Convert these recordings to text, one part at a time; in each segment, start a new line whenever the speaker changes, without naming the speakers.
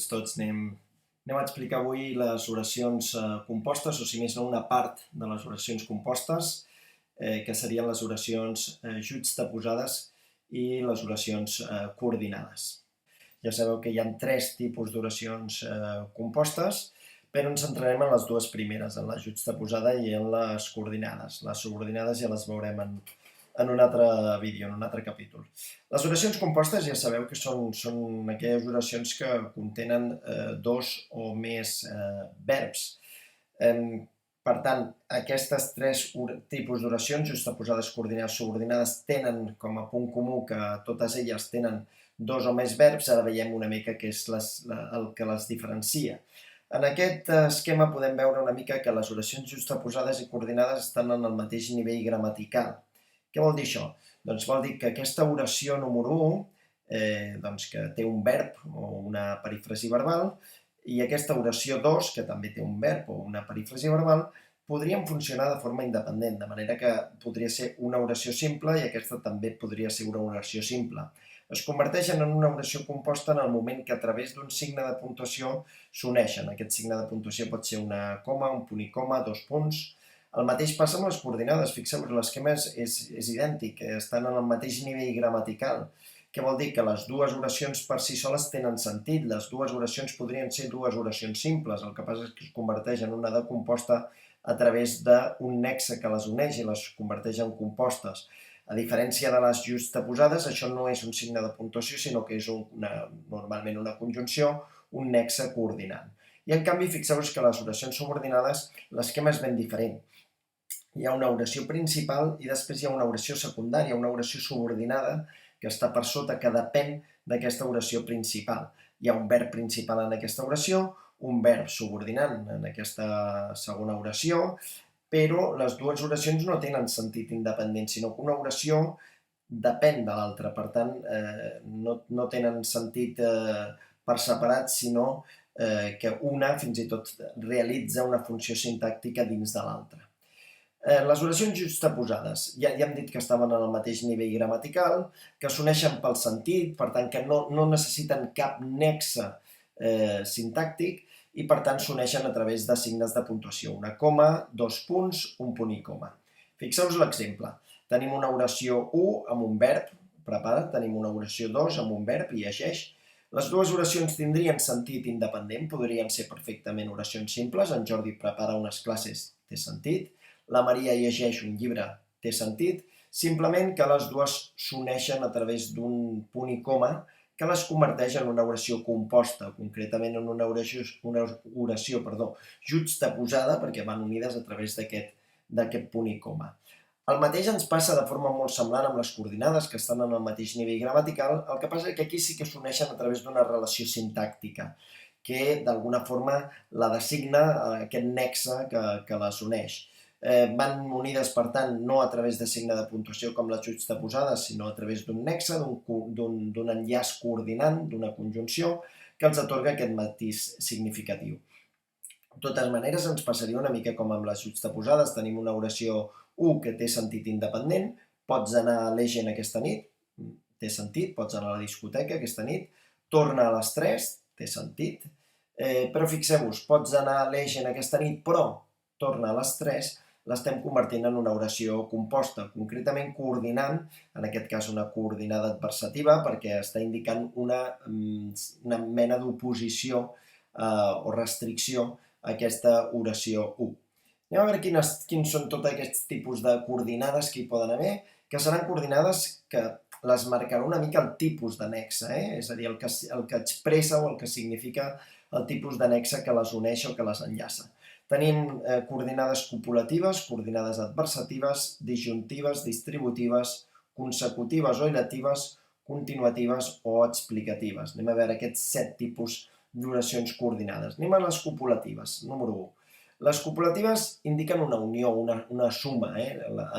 benvinguts tots. Anem a explicar avui les oracions compostes, o si més no, una part de les oracions compostes, que serien les oracions juxtaposades i les oracions coordinades. Ja sabeu que hi ha tres tipus d'oracions compostes, però ens centrarem en les dues primeres, en la juxtaposada i en les coordinades. Les subordinades ja les veurem en un altre vídeo, en un altre capítol. Les oracions compostes ja sabeu que són aquelles oracions que contenen dos o més verbs. Per tant, aquestes tres tipus d'oracions, juxtaposades, coordinades, subordinades, tenen com a punt comú que totes elles tenen dos o més verbs. Ara veiem una mica què és el que les diferencia. En aquest esquema podem veure una mica que les oracions juxtaposades i coordinades estan en el mateix nivell gramatical. Què vol dir això? Doncs vol dir que aquesta oració número 1, que té un verb o una perífrasi verbal, i aquesta oració 2, que també té un verb o una perífrasi verbal, podrien funcionar de forma independent, de manera que podria ser una oració simple i aquesta també podria ser una oració simple. Es converteixen en una oració composta en el moment que a través d'un signe de puntuació s'uneixen. Aquest signe de puntuació pot ser una coma, un punt i coma, dos punts. El mateix passa amb les coordinades. Fixeu-vos, l'esquema és idèntic, estan en el mateix nivell gramatical. Què vol dir? Que les dues oracions per si soles tenen sentit. Les dues oracions podrien ser dues oracions simples, el que passa és que es converteix en una de composta a través d'un nexe que les uneix i les converteix en compostes. A diferència de les juxtaposades, això no és un signe de puntuació, sinó que és normalment una conjunció, un nexe coordinant. I en canvi, fixeu-vos que les oracions subordinades, l'esquema és ben diferent. Hi ha una oració principal i després hi ha una oració secundària, una oració subordinada que està per sota, que depèn d'aquesta oració principal. Hi ha un verb principal en aquesta oració, un verb subordinant en aquesta segona oració, però les dues oracions no tenen sentit independent, sinó que una oració depèn de l'altra. Per tant, no tenen sentit per separat, sinó que una fins i tot realitza una funció sintàctica dins de l'altra. Les oracions juxtaposades, ja hem dit que estaven en el mateix nivell gramatical, que s'uneixen pel sentit, per tant que no necessiten cap nexe sintàctic, i per tant s'uneixen a través de signes de puntuació, una coma, dos punts, un punt i coma. Fixeu-vos l'exemple. Tenim una oració 1 amb un verb, prepara, tenim una oració 2 amb un verb, llegeix. Les dues oracions tindrien sentit independent, podrien ser perfectament oracions simples, en Jordi prepara unes classes, té sentit, la Maria llegeix un llibre, té sentit, simplement que les dues s'uneixen a través d'un punt i coma que les converteix en una oració composta, concretament en una oració juxtaposada, perquè van unides a través d'aquest punt i coma. El mateix ens passa de forma molt semblant amb les coordinades, que estan en el mateix nivell gramatical, el que passa és que aquí sí que s'uneixen a través d'una relació sintàctica, que d'alguna forma la designa aquest nexe que les uneix. Van unides, per tant, no a través de signe de puntuació com les juxtaposades, sinó a través d'un nexe, d'un enllaç coordinant, d'una conjunció, que els atorga aquest matís significatiu. De totes maneres, ens passaria una mica com amb les juxtaposades. Tenim una oració 1 que té sentit independent, pots anar a l'Egen aquesta nit, té sentit, pots anar a la discoteca aquesta nit, torna a les 3, té sentit, però fixeu-vos, pots anar a l'Egen aquesta nit, però torna a les 3, l'estem convertint en una oració composta, concretament coordinant, en aquest cas una coordinada adversativa, perquè està indicant una mena d'oposició o restricció a aquesta oració 1. Anem a veure quins són tots aquests tipus de coordinades que hi poden haver, que seran coordinades que les marcarà una mica el tipus de nexe, és a dir, el que expressa o el que significa el tipus de nexe que les uneix o que les enllaça. Tenim coordinades copulatives, coordinades adversatives, disjuntives, distributives, consecutives o ilatives, continuatives o explicatives. Anem a veure aquests 7 tipus d'oracions coordinades. Anem a les copulatives, número 1. Les copulatives indiquen una unió, una suma,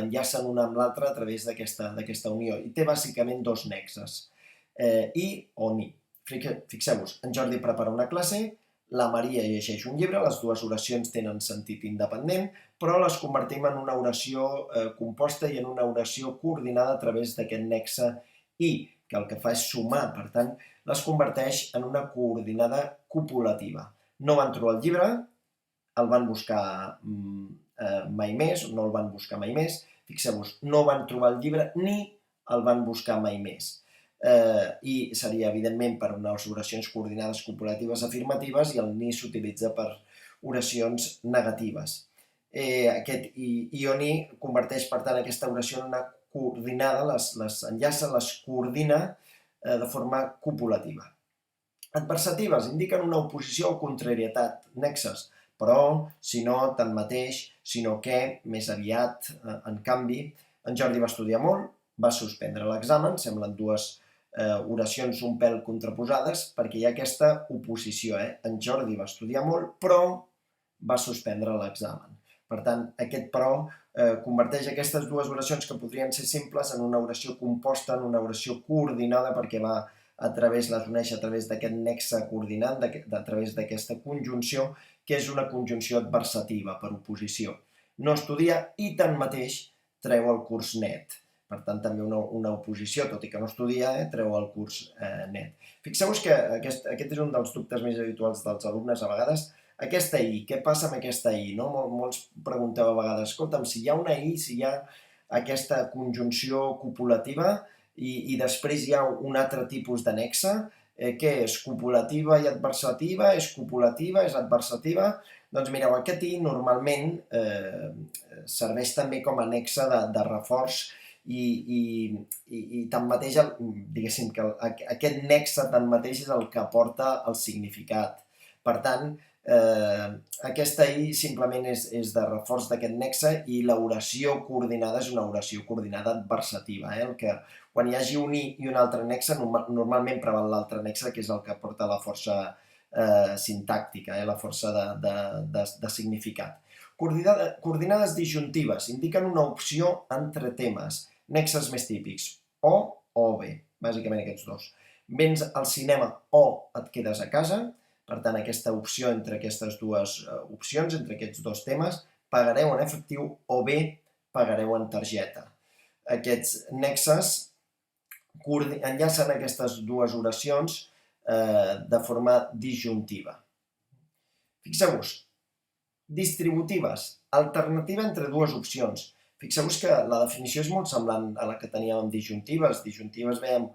enllacen una amb l'altra a través d'aquesta unió i té bàsicament dos nexes, i o ni. Fixeu-vos, en Jordi prepara una classe, la Maria llegeix un llibre, les dues oracions tenen sentit independent, però les convertim en una oració composta i en una oració coordinada a través d'aquest nexe i, que el que fa és sumar. Per tant, les converteix en una coordinada copulativa. No van trobar el llibre, el van buscar mai més, no el van buscar mai més. Fixeu-vos, no van trobar el llibre ni el van buscar mai més. I seria, evidentment, per unes oracions coordinades copulatives afirmatives i el ni s'utilitza per oracions negatives. Aquest ioni converteix, per tant, aquesta oració en una coordinada, les enllaça, les coordina de forma copulativa. Adversatives indiquen una oposició o contrarietat, nexes, però, si no, tanmateix, sinó que, més aviat, en canvi, en Jordi va estudiar molt, va suspendre l'examen, semblen dues oracions un pèl contraposades, perquè hi ha aquesta oposició, En Jordi va estudiar molt, però va suspendre l'examen. Per tant, aquest però converteix aquestes dues oracions que podrien ser simples en una oració composta, en una oració coordinada, perquè les uneix a través d'aquest nexe coordinat, a través d'aquesta conjunció, que és una conjunció adversativa, per oposició. No estudia i, tanmateix, treu el curs net. Per tant, també una oposició, tot i que no estudia, treu el curs net. Fixeu-vos que aquest és un dels dubtes més habituals dels alumnes a vegades. Aquesta I, què passa amb aquesta I? Molts pregunteu a vegades, escolta'm, si hi ha una I, si hi ha aquesta conjunció copulativa i després hi ha un altre tipus de nexe, què és? Copulativa i adversativa? És copulativa? És adversativa? Doncs mireu, aquest I normalment serveix també com a nexe de reforç i tanmateix, diguéssim que aquest nexe tanmateix és el que aporta el significat. Per tant, aquesta I simplement és de reforç d'aquest nexe i l'oració coordinada és una oració coordinada adversativa, quan hi hagi un I i un altre nexe, normalment preval l'altre nexe, que és el que aporta la força sintàctica, la força de significat. Coordinades disjuntives indiquen una opció entre temes, nexes més típics, o B, bàsicament aquests dos. Vens al cinema o et quedes a casa, per tant, aquesta opció entre aquestes dues opcions, entre aquests dos temes, pagareu en efectiu o bé pagareu en targeta. Aquests nexes enllacen aquestes dues oracions de forma disjuntiva. Fixeu-vos, distributives, alternativa entre dues opcions. Fixeu-vos que la definició és molt semblant a la que teníem amb disjuntives. Disjuntives veiem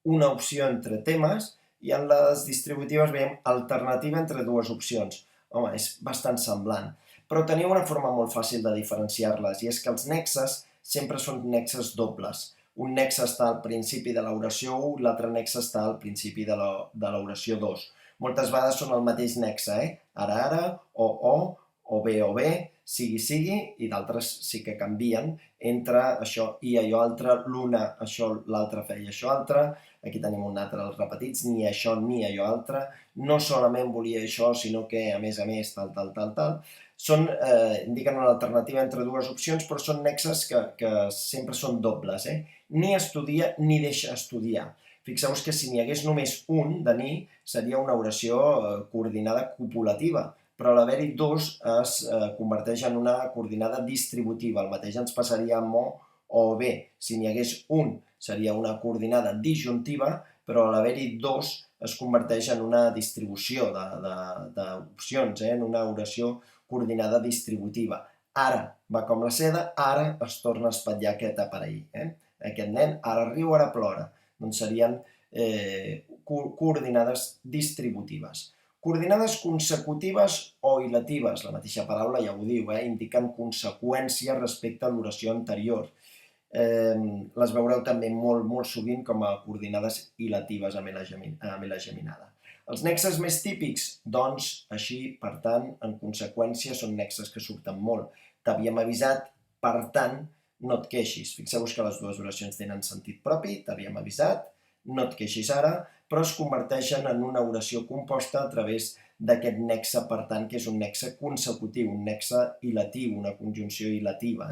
una opció entre temes i en les distributives veiem alternativa entre dues opcions. Home, és bastant semblant. Però teniu una forma molt fàcil de diferenciar-les, i és que els nexes sempre són nexes dobles. Un nexe està al principi de l'oració 1, l'altre nexe està al principi de l'oració 2. Moltes vegades són el mateix nexe, ara, o bé, sigui, i d'altres sí que canvien entre això i allò altre, l'una, això, l'altre feia això altre, aquí tenim un altre dels repetits, ni això ni allò altre, no solament volia això, sinó que a més, tal. Indiquen una alternativa entre dues opcions, però són nexes que sempre són dobles, Ni estudia ni deixa estudiar. Fixeu-vos que si n'hi hagués només un de ni, seria una oració coordinada copulativa, però a l'haver-hi dos es converteix en una coordinada distributiva. El mateix ens passaria amb o bé. Si n'hi hagués un, seria una coordinada disjuntiva, però a l'haver-hi dos es converteix en una distribució d'opcions, en una oració coordinada distributiva. Ara va com la seda, ara es torna a espatllar aquest aparell. Aquest nen ara riu, ara plora. Doncs serien coordinades distributives. Coordinades consecutives o hilatives, la mateixa paraula ja ho diu, indiquen conseqüència respecte a l'oració anterior. Les veureu també molt sovint com a coordinades hilatives amb L geminada. Els nexes més típics, doncs, així, per tant, en conseqüència, són nexes que surten molt. T'havíem avisat, per tant, no et queixis. Fixeu-vos que les dues oracions tenen sentit propi, t'havíem avisat, no et queixis ara, però es converteixen en una oració composta a través d'aquest nexe, per tant, que és un nexe consecutiu, un nexe hilatiu, una conjunció hilativa.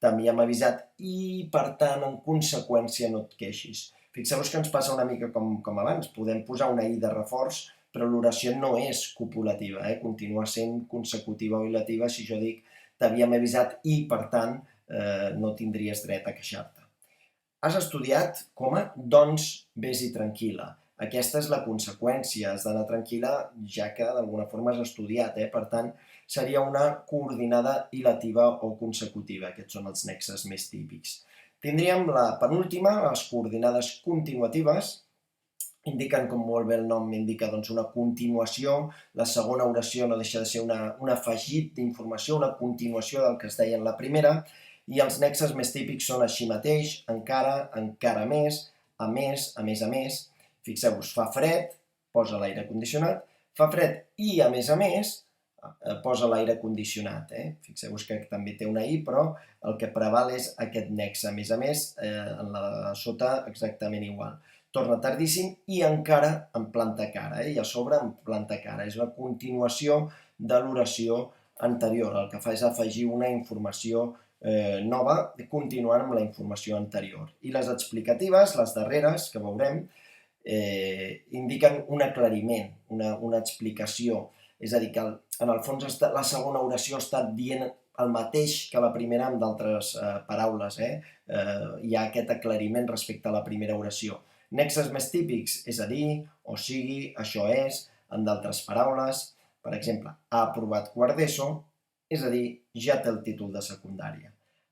T'havíem avisat i, per tant, en conseqüència, no et queixis. Fixeu-vos que ens passa una mica com abans. Podem posar una I de reforç, però l'oració no és copulativa, continua sent consecutiva o hilativa si jo dic t'havíem avisat i, per tant, no tindries dret a queixar-te. Has estudiat? Doncs vés-hi tranquil·la. Aquesta és la conseqüència, has d'anar tranquil·la ja que d'alguna forma has estudiat, per tant seria una coordinada ilativa o consecutiva, aquests són els nexes més típics. Tindríem la penúltima, les coordinades continuatives, indiquen, com molt bé el nom indica, doncs una continuació, la segona oració no deixa de ser un afegit d'informació, una continuació del que es deia en la primera, i els nexes més típics són així mateix, encara més, a més, a més a més. Fixeu-vos, fa fred, posa l'aire condicionat, fa fred i a més, posa l'aire condicionat. Fixeu-vos que també té una i, però el que preval és aquest nexe. A més, en la sota exactament igual. Torna tardíssim i encara en planta cara, i a sobre en planta cara. És la continuació de l'oració anterior. El que fa és afegir una informació nova, continuant amb la informació anterior. I les explicatives, les darreres, que veurem, indiquen un aclariment, una explicació. És a dir, que en el fons la segona oració està dient el mateix que la primera amb d'altres paraules. Hi ha aquest aclariment respecte a la primera oració. Nexes més típics, és a dir, o sigui, això és, en d'altres paraules. Per exemple, ha aprovat quart d'ESO, és a dir, ja té el títol de secundària.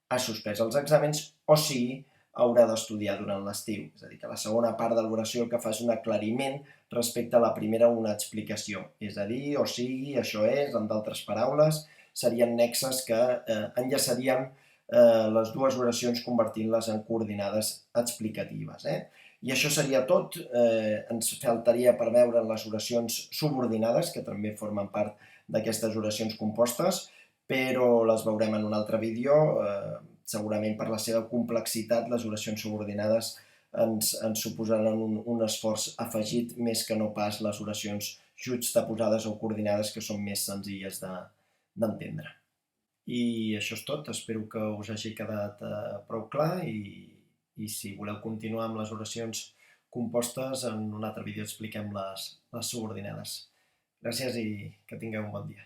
Ha suspès els exàmens, o sigui, haurà d'estudiar durant l'estiu. És a dir, que la segona part de l'oració el que fa és un aclariment respecte a la primera una explicació. És a dir, o sigui, això és, en d'altres paraules, serien nexes que enllaçarien les dues oracions convertint-les en coordinades explicatives. I això seria tot. Ens faltaria per veure les oracions subordinades, que també formen part d'aquestes oracions compostes, però les veurem en un altre vídeo. Segurament per la seva complexitat les oracions subordinades ens suposaran un esforç afegit més que no pas les oracions juxtaposades o coordinades, que són més senzilles d'entendre. I això és tot, espero que us hagi quedat prou clar i si voleu continuar amb les oracions compostes, en un altre vídeo expliquem les subordinades. Gràcies i que tingueu un bon dia.